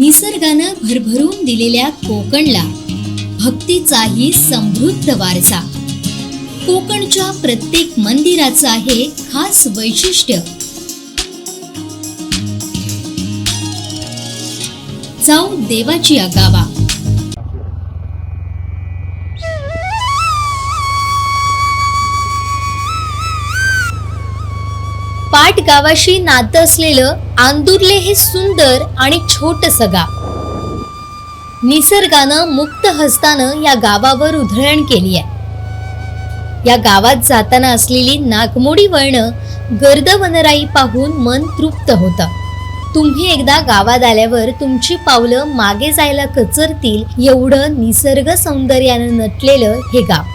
निसर्गानं भरभरून दिलेल्या कोकणला भक्तीचाही समृद्ध वारसा. कोकणच्या प्रत्येक मंदिराचं आहे खास वैशिष्ट्य. जाऊ देवाची गावा. पाट गावाशी नातं असलेलं आंदुर्ले हे सुंदर आणि छोटसं गाव. निसर्गानं मुक्त हस्तानं या गावावर उधळण केली आहे. या गावात जाताना असलेली नागमोडी वळणं, गर्द वनराई पाहून मन तृप्त होतं. तुम्ही एकदा गावात आल्यावर तुमची पावलं मागे जायला कचरतील एवढं निसर्ग सौंदर्यानं नटलेलं हे गाव.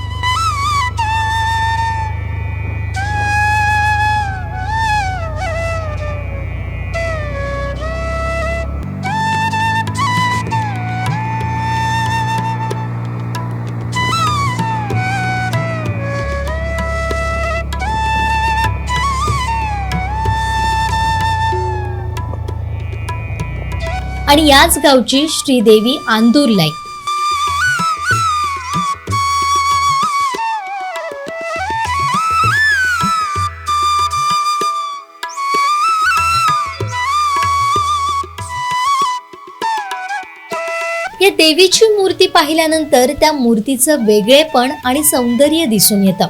आणि याच गावची श्रीदेवी आंदुर्लाई. या देवीची मूर्ती पाहिल्यानंतर त्या मूर्तीचं वेगळेपण आणि सौंदर्य दिसून येतं.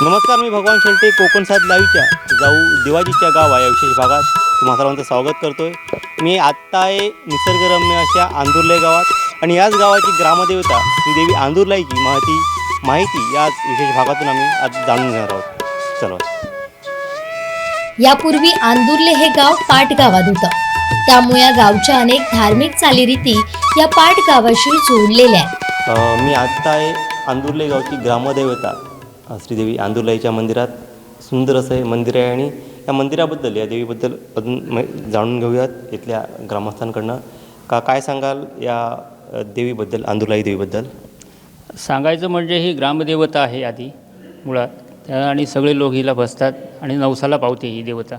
नमस्कार, मी भगवान शेळटे. कोकण साथ लाईव्हच्या जाऊ देवाजीच्या गावा या विशेष भागात तुम्हा सर्वांचं स्वागत करतोय. मी आत्ता आहे निसर्गरम्य अशा आंदुर्ले गावात आणि याच गावाची ग्रामदेवता श्रीदेवी आंदुर्लाईची माहिती याच विशेष भागातून आम्ही आज जाणून घेणार आहोत. चला. यापूर्वी आंदुर्ले हे गाव पाट गावात होतं. त्यामुळे या गावच्या अनेक धार्मिक चालीरीती या पाट गावाशी जोडलेल्या आहेत. मी आत्ता आहे आंदुर्ले गावची ग्रामदेवता श्रीदेवी आंदुर्लाईच्या मंदिरात. सुंदर असं हे मंदिर आहे आणि या मंदिराबद्दल, या देवीबद्दल अजून जाणून घेऊयात इथल्या ग्रामस्थांकडनं. काय सांगाल या देवीबद्दल, आंदुर्लाई देवीबद्दल? सांगायचं म्हणजे ही ग्रामदेवता आहे आधी मुळात, आणि सगळे लोक हिला बसतात आणि नवसाला पावते ही देवता.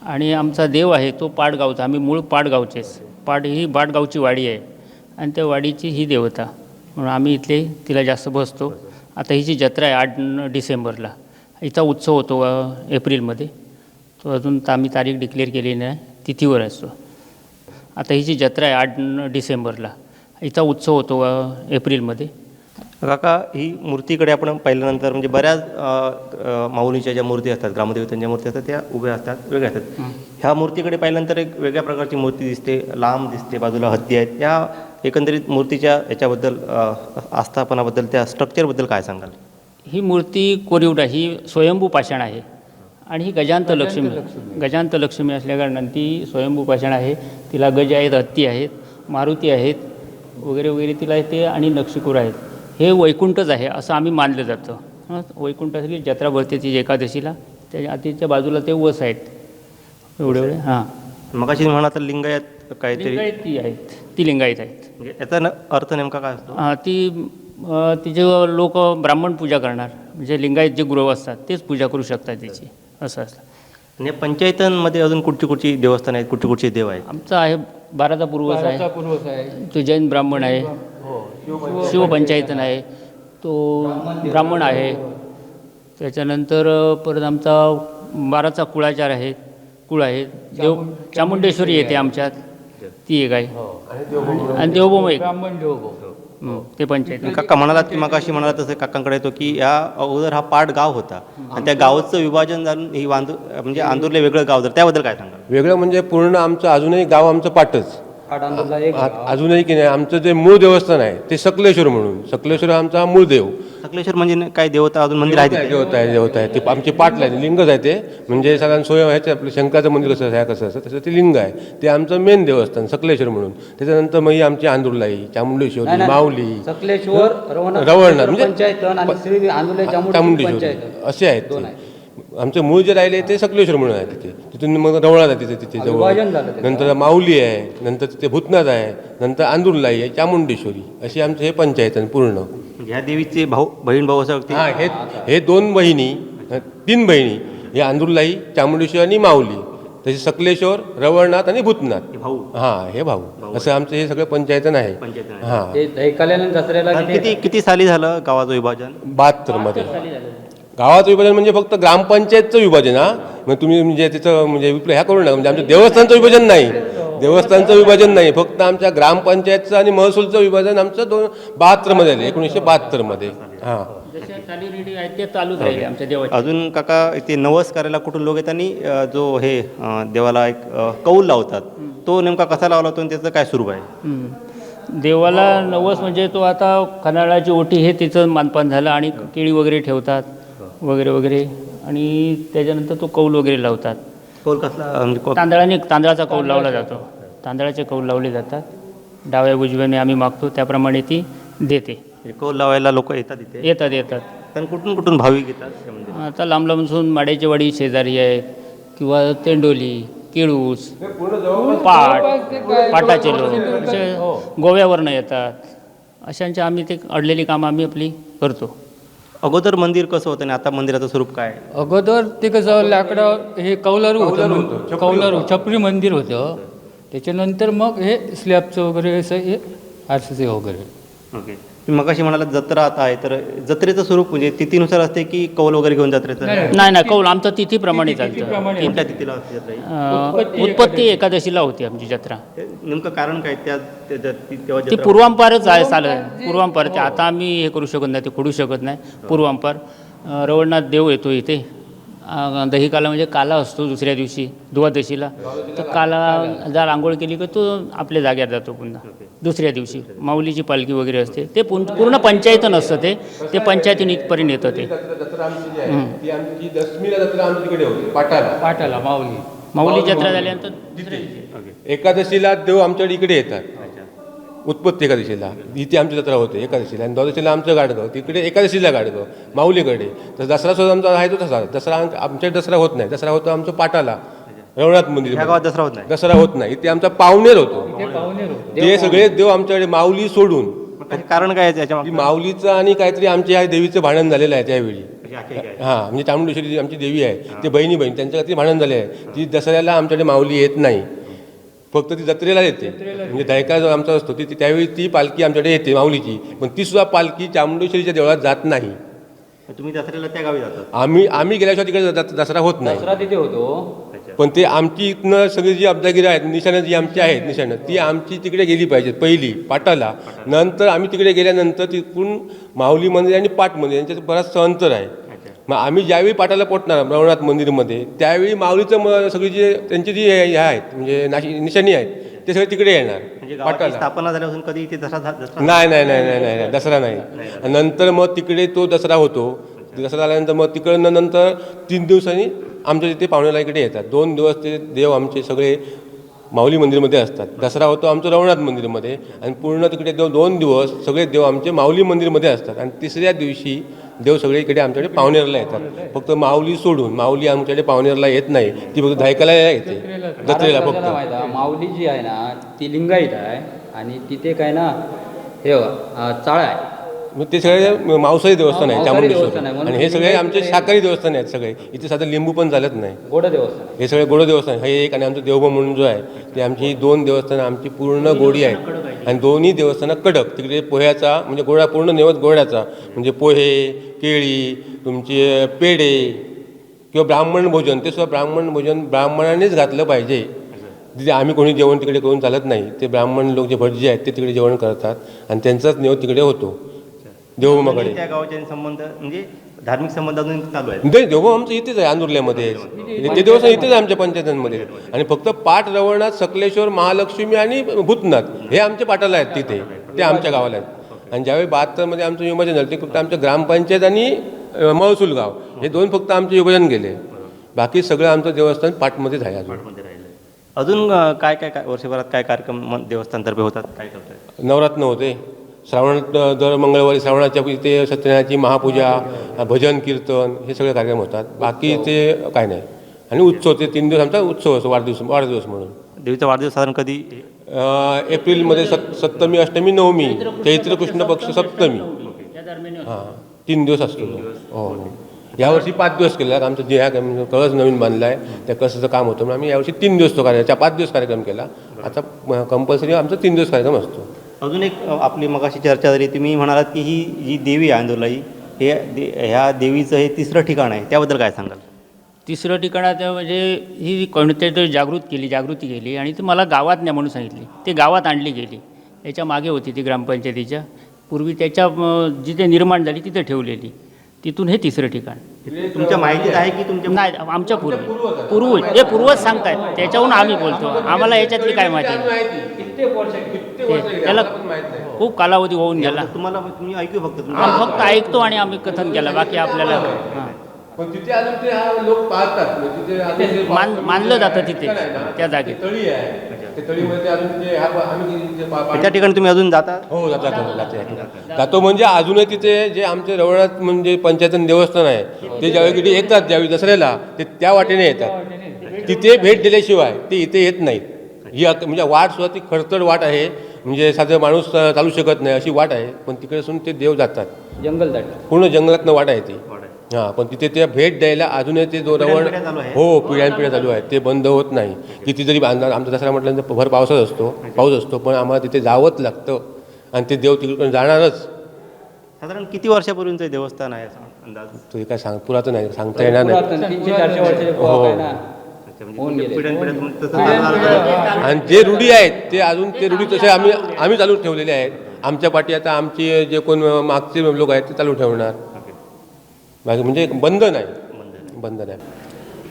आणि आमचा देव आहे तो पाटगावचा. आम्ही मूळ पाटगावचेच. ही पाटगावची वाडी आहे आणि त्या वाडीची ही देवता म्हणून आम्ही इथले तिला जास्त बसतो. आता हिची जत्रा आहे 8 डिसेंबरला. हिचा उत्सव होतो एप्रिलमध्ये. तो अजून आम्ही तारीख डिक्लेअर केलेली नाही, तिथीवर असतो. आता हिची जत्रा आहे 8 डिसेंबरला. हिचा उत्सव होतो एप्रिलमध्ये. काका, ही मूर्तीकडे आपण पाहिल्यानंतर म्हणजे बऱ्याच माऊलीच्या ज्या मूर्ती असतात, ग्रामदेवतांच्या मूर्ती असतात, त्या उभ्या असतात, वेगळ्या असतात. ह्या मूर्तीकडे पाहिल्यानंतर एक वेगळ्या प्रकारची मूर्ती दिसते, लांब दिसते, बाजूला हत्ती आहेत. या एकंदरीत मूर्तीच्या याच्याबद्दल, आस्थापनाबद्दल, त्या स्ट्रक्चरबद्दल काय सांगाल? ही मूर्ती कोरीवटा, ही स्वयंभू पाषाण आहे आणि ही गजांत लक्ष्मी असल्याकारणाने ती स्वयंभू पाषाण आहे. तिला गज आहेत, हत्ती आहेत, मारुती आहेत वगैरे वगैरे तिला येते आणि नक्षीकूर आहेत. हे वैकुंठच आहे असं आम्ही मानलं जातं. वैकुंठाची जत्रा भरते ती एकादशीला. त्याच्या आतीच्या बाजूला ते वस आहेत एवढे. हां, मग अशी म्हणा तर लिंगायत काहीतरी ती आहेत, ती लिंगायत आहेत. म्हणजे याचा अर्थ नेमका काय असतो? हां, तिचे लोक ब्राह्मण पूजा करणार, म्हणजे लिंगायत जे गुरु असतात तेच पूजा करू शकतात त्याची, असं असतं. आणि पंचायतांमध्ये अजून कुठची देवस्थान आहेत, कुठचे देव आहेत? आमचं आहे बाराचा पूर्वज आहे, तो जैन ब्राह्मण आहे. शिवपंचायतन आहे, तो ब्राह्मण आहे. त्याच्यानंतर परत आमचा बाराचा कुळाचार आहे, कुळ आहे. देव चामुंडेश्वरी येते आमच्यात, ती एक आहे. आणि देवभूम एक ते पंचायत. काका म्हणालात की मग अशी म्हणाला तसं काकांकडे येतो की या अगोदर हा पाट गाव होता आणि त्या गावाचं विभाजन झालं, ही म्हणजे आंदुर्ले वेगळं गाव झालं. त्याबद्दल काय सांगाल? वेगळं म्हणजे पूर्ण आमचं अजूनही गाव आमचं पाटच. अजूनही की नाही, आमचं जे मूळ देवस्थान आहे ते सकलेश्वर म्हणून. सकलेश्वर आमचा मूळ देव. सकलेश्वर म्हणजे काय देवता अजून मंदिर आहे तिथे? देवता आहे ते आमचे पाटला आहे, लिंगच आहे ते. म्हणजे साधारण सोय ह्याचं आपलं शंकराचं मंदिर कसं आहे कसं असतं तसं ते लिंग आहे. ते आमचं मेन देवस्थान सकलेश्वर म्हणून. त्याच्यानंतर मग ही आमची आंदुर्लाई, चामुंडेश्वरी, माऊली, सकलेश्वर, रवळनाथ म्हणजे पंचायतन आणि श्री आंदोलन चामुंडेश्वरी पंचायत असे आहेत ते. आमचं मूळ जे राहिले ते सकलेश्वर म्हणून आहे तिथे. तिथून मग रवळनाथ आहे तिथे जवळ. विभाजन झालं त्याचं. नंतर माऊली आहे, नंतर तिथे भूतनाथ आहे, नंतर आंदुर्लाई आहे, चामुंडेश्वरी अशी आमचं हे पंचायत आहे पूर्ण. म्हणजे ह्या देवीचे बहीण भाऊ असं हा हे 2 बहिणी, 3 बहिणी, हे आंदुर्लाई, चामुंडेश्वरी आणि माऊली. तसे सकलेश्वर, रवळनाथ आणि भूतनाथ. भाऊ हे भाऊ असं आमचं हे सगळं पंचायतन आहे. पंचायत हा ते दहीकाल्यानं जत्रेला किती साली झालं गावाचं विभाजन? 72 मध्ये गावाचं विभाजन म्हणजे फक्त ग्रामपंचायतचं विभाजन. मग तुम्ही म्हणजे तिथं म्हणजे ह्या करू नका. म्हणजे आमच्या देवस्थानचं विभाजन नाही, देवस्थानचं विभाजन नाही, फक्त आमच्या ग्रामपंचायतचं आणि महसूलचं विभाजन आमचं 72 मध्ये झालं, 1972 मध्ये. हां जशा चालीरीती आहेत ते चालूच राहिले आमच्या देवाच्या. अजून काका इथे नवस करायला कुठून लोक येतात आणि जो हे देवाला एक कौल लावतात, तो नेमका कसा लावला तो आणि त्याचं काय स्वरूप आहे? देवाला नवस म्हणजे तो आता खनाळाची ओटी हे तिचं मानपान झालं आणि केळी वगैरे ठेवतात वगैरे वगैरे आणि त्याच्यानंतर तो कौल वगैरे लावतात. कौल कसला म्हणजे तांदळाचा कौल लावला जातो. तांदळाचे कौल लावले जातात. डाव्या उजव्याने आम्ही मागतो त्याप्रमाणे ती देते. कौल लावायला लोक येतात इथे? येतात. पण कुठून भाविक येतात त्या मंदिरात? आता लांबलांबून माड्याची वाडी शेजारी आहेत किंवा तेंडोली, केळूस, पाटाचे लोक असे गोव्यावरनं येतात. अशांच्या आम्ही ते अडलेली कामं आम्ही आपली करतो. अगोदर मंदिर कसं होतं आणि आता मंदिराचं स्वरूप काय? अगोदर ते कसं लाकडं हे कौलारू होतं, कौलारू छपरी मंदिर होतं. त्याच्यानंतर मग हे स्लॅबचं वगैरे असं हे आरसीसी वगैरे. ओके, तुम्ही मगाशी म्हणाला जत्रा आता आहे, तर जत्रेचं स्वरूप म्हणजे तिथीनुसार असते की कौल वगैरे घेऊन जत्रेचं? नाही कौल आमचं तिथीप्रमाणे चालतं. कोणत्या तिथीला असते जत्रा ही? उत्पत्ती एकादशीला होती आमची जत्रा. ते नेमकं कारण काय तेव्हा ती पूर्वांपारच आहे चालत पूर्वांपार. ते आता आम्ही हे करू शकत नाही, ते खोडू शकत नाही. पूर्वांपार रवळनाथ देव येतो इथे. दहीकाला म्हणजे काला असतो दुसऱ्या दिवशी द्वादशीला. तर काला जर आंघोळ केली की तो आपल्या जाग्यात जातो पुन्हा दुसऱ्या दिवशी. माऊलीची पालखी वगैरे असते. ते पूर्ण पंचायत नसतं, ते पंचायतीन इथपर्यंत येतं. ते जत्रा आमची जी आहे ती आमची दशमीला जत्रा आमची तिकडे होती पाटाला माऊली जत्रा झाल्यानंतर दुसऱ्या दिवशी एकादशीला देव आमच्याकडे इकडे येतात. उत्पत्ती एकादशीला इथे आमची जत्रा होते एकादशीला, आणि द्वादशीला आमचं गाडगं, तिकडे एकादशीला गाडगं माऊलीकडे. तर दसरा सुद्धा आमचा आहे तो तसा. दसरा आमच्या दसरा होत नाही. दसरा होतो आमचं पाटाला, रवळनाथ मंदिर. ह्या गावात दसरा होत नाही? दसरा होत नाही. इथे आमचा पावणेर होतो. ते सगळे देव आमच्याकडे माऊली सोडून. कारण काय आहे त्याच्या ती माऊलीचं आणि काहीतरी आमच्या या देवीचं भांडण झालेलं आहे त्यावेळी. मागे? हां, म्हणजे चामुंडेश्वरी आमची देवी आहे, ते बहिणी त्यांच्या काहीतरी भांडण झाले आहे. ती दसऱ्याला आमच्याकडे माऊली येत नाही, फक्त ती जत्रेला येते. म्हणजे दायका जो आमचा असतो ती त्यावेळी ती पालखी आमच्याकडे येते माऊलीची, पण ती सुद्धा पालखी चामुंडेश्वरीच्या देवळात जात नाही. तुम्ही दसऱ्याला त्या गावी जातात? आम्ही गेल्याशिवाय तिकडे दसरा होत नाही. दसरा तिथे होतो. पण ते आमची इथनं सगळी जी अब्दागिरी आहेत, निशाणं जी आमची आहेत निशाणं, ती आमची तिकडे गेली पाहिजेत पहिली पाटाला. नंतर आम्ही तिकडे गेल्यानंतर तिकडून माऊली मंदिर आणि पाट मंदिर यांच्यात बराचसं अंतर आहे. मग आम्ही ज्यावेळी पाटाला पोचणार रवळनाथ मंदिरमध्ये, त्यावेळी माऊलीचं सगळी जी त्यांची जी हे आहेत म्हणजे निशाणी आहेत ते सगळे तिकडे येणार. म्हणजे गावाची स्थापना झाल्यापासून कधी इथे दसरा नाही दसरा नाही. नंतर मग तिकडे तो दसरा होतो. दसरा झाल्यानंतर मग तिकडनं नंतर 3 दिवसांनी आमच्या तिथे पाहुण्याला इकडे येतात. 2 दिवस ते देव आमचे सगळे माऊली मंदिरमध्ये असतात. दसरा होतो आमचं रवळनाथ मंदिरमध्ये, आणि पूर्ण तिकडे 2 दिवस सगळे देव आमचे माऊली मंदिरमध्ये असतात. आणि तिसऱ्या दिवशी देव सगळे इकडे आमच्याकडे पावणेरला येतात. फक्त माऊली सोडून. माऊली आमच्याकडे पावणेरला येत नाही, ती फक्त धायकाला येते जत्रेला फक्त. माऊली जी आहे ना ती लिंगायत आहे, आणि तिथे काय ना हे चाळा आहे. मग ते सगळे मांसाहारी देवस्थान आहे देवस्थान आहे, चामुंडेश्वरी. म्हणून आणि हे सगळे आमचे शाकाहारी देवस्थान आहेत सगळे. इथे साधं लिंबू पण चालत नाही. गोड देवस्थान. हे सगळे गोड देवस्थान हे एक, आणि आमचं देवबा म्हणून जो आहे ते आमची ही 2 देवस्थानं आमची पूर्ण गोडी आहेत. आणि दोन्ही देवस्थानं कडक. तिकडे पोह्याचा म्हणजे गोडा पूर्ण नैवेद्य गोड्याचा, म्हणजे पोहे, केळी, तुमचे पेढे किंवा ब्राह्मण भोजन, ते सुद्धा ब्राह्मण भोजन ब्राह्मणानेच घातलं पाहिजे. तिथे आम्ही कोणी जेवण तिकडे करून चालत नाही. ते ब्राह्मण लोक जे भटजी आहेत ते तिकडे जेवण करतात, आणि त्यांचाच निवेद तिकडे होतो देवबाकडे. त्या गावाचे संबंध म्हणजे धार्मिक संबंध अजून चालू आहेत? नाही, देवबाम आमचं इथेच आहे अंदुर्ल्यामध्ये. ते देवस्थान इथेच आहे आमच्या पंचायतांमध्ये. आणि फक्त पाट, रवळनाथ, सकलेश्वर, महालक्ष्मी आणि भूतनाथ हे आमच्या पाटाला आहेत तिथे. ते आमच्या गावाला आहेत. आणि ज्यावेळी 72मध्ये आमचं विभाजन झालं ते फक्त आमचं ग्रामपंचायत आणि महसूल गाव हे 2 फक्त आमचे विभाजन गेले. बाकी सगळं आमचं देवस्थान पाटमध्येच आहे अजून. अजून काय काय काय वर्षभरात काय कार्यक्रम देवस्थानतर्फे होतात, काय करताय? नवरात्र होते, श्रावणात दर मंगळवारी श्रावणाच्या इथे सत्यनारायणाची महापूजा, भजन कीर्तन हे सगळे कार्यक्रम होतात. बाकी ते काय नाही. आणि उत्सव ते 3 दिवस आमचा उत्सव असतो, वाढदिवस म्हणून. देवीचा वाढदिवस साधारण कधी? एप्रिलमध्ये सप्तमी, अष्टमी, नवमी, चैत्र कृष्ण पक्ष सप्तमी. हां, 3 दिवस असतो. हो हो. यावर्षी 5 दिवस केला. आमचं जे ह्या कळस नवीन बांधला आहे त्या कळसाचं काम होतं म्हणून आम्ही यावर्षी 3 दिवस तो 5 दिवस कार्यक्रम केला. आता कंपल्सरी आमचा 3 दिवस कार्यक्रम असतो. अजून एक आपली मगाशी चर्चा झाली, तुम्ही म्हणालात की ही जी देवी आहे अंदुरलाई, ह्या देवीचं हे 3रं ठिकाण आहे, त्याबद्दल काय सांगाल? 3रं ठिकाणात म्हणजे ही कोणत्यातरी जागृती केली आणि ती मला गावात न्या म्हणून सांगितली. ते गावात आणली गेली. याच्या मागे होती ती ग्रामपंचायतीच्या. पूर्वी त्याच्या जिथे निर्माण झाली तिथे ठेवलेली. तिथून हे 3रं ठिकाण. तुमच्या माहितीत आहे की तुमच्या? नाही, आमच्या पूर्वज सांगतायत, त्याच्याहून आम्ही बोलतो. आम्हाला याच्यातली काय माहिती नाही. त्याला खूप कालावधी होऊन गेला. तुम्ही ऐकू फक्त? आम्ही फक्त ऐकतो आणि आम्ही कथन केलं, बाकी आपल्याला हां पण तिथे अजून ते लोक पाहतात. मानलं जातं तिथे त्या जागेत. तळी आहे, ते तळीमध्ये अजून ते आम्ही त्या ठिकाणी तुम्ही अजून जाता? हो, जातो म्हणजे अजूनही तिथे जे आमचे रवळनाथ म्हणजे पंचायतन देवस्थान आहे ते ज्यावेळी इकडे येतात, ज्यावेळी दसऱ्याला ते त्या वाटेने येतात. तिथे भेट दिल्याशिवाय ते इथे येत नाहीत. ही म्हणजे वाट सुद्धा ती खडतर वाट आहे, म्हणजे साधं माणूस चालू शकत नाही अशी वाट आहे. पण तिकडे असून ते देव जातात. जंगल दाट पूर्ण जंगलातनं वाट आहे ती. हां, पण तिथे त्या भेट द्यायला अजूनही ते जोरावर हो पिढ्यानपिढ्या चालू आहे. ते बंद होत नाही. किती जरी आमचा दसरा म्हटल्यानंतर भर पाऊस असतो, पण आम्हाला तिथे जावंच लागतं आणि ते देव तिकडून जाणारच. साधारण किती वर्षापूर्वीचं देवस्थान आहे असं अंदाज? तो काय पुरातन आहे, सांगता येणार नाही. 300-400 वर्षाचे हो. होऊन गेले. आणि जे रूढी आहेत ते अजून ते रूढी तसे आम्ही चालू ठेवलेले आहेत. आमच्या पाठी आता आमची जे कोण मागचे लोक आहेत ते चालू ठेवणार. बाकी म्हणजे बंद नाही.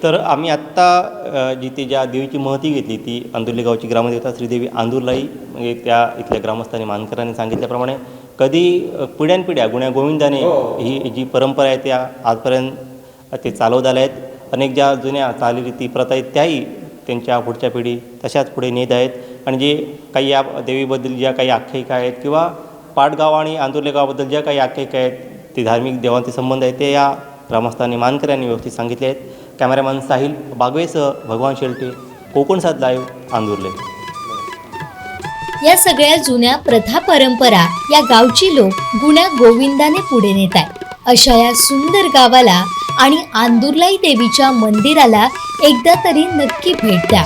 तर आम्ही आत्ता जिथे ज्या देवीची महती घेतली ती अंदुर्ली गावची ग्रामदेवता श्रीदेवी अंदुरलाई, म्हणजे त्या इथल्या ग्रामस्थांनी मानकरांनी सांगितल्याप्रमाणे कधी पिढ्यानपिढ्या गुण्या गोविंदाने ही जी परंपरा आहे त्या आजपर्यंत ते चालवत आल्या आहेत. अनेक ज्या जुन्या चालीरीती प्रथा आहेत त्याही त्यांच्या पुढच्या पिढी तशाच पुढे नेत आहेत. आणि जे काही या देवीबद्दल ज्या काही आख्यायिका आहेत किंवा पाटगाव आणि अंदुर्ले गावाबद्दल ज्या काही आख्यायिका आहेत, ते धार्मिक देवांचे संबंध आहेत, ते या ग्रामस्थांनी मानकऱ्यांनी व्यवस्थित सांगितले आहेत. कॅमेरामॅन साहिल बागवेसह भगवान शेळटे, कोकण 7 लाईव्ह, अंदुर्ले. या सगळ्या जुन्या प्रथा परंपरा या गावची लोक गुण्या गोविंदाने पुढे नेत आहेत. अशा या सुंदर गावाला आणि अंदुर्लाई देवीच्या मंदिराला एकदा तरी नक्की भेट द्या.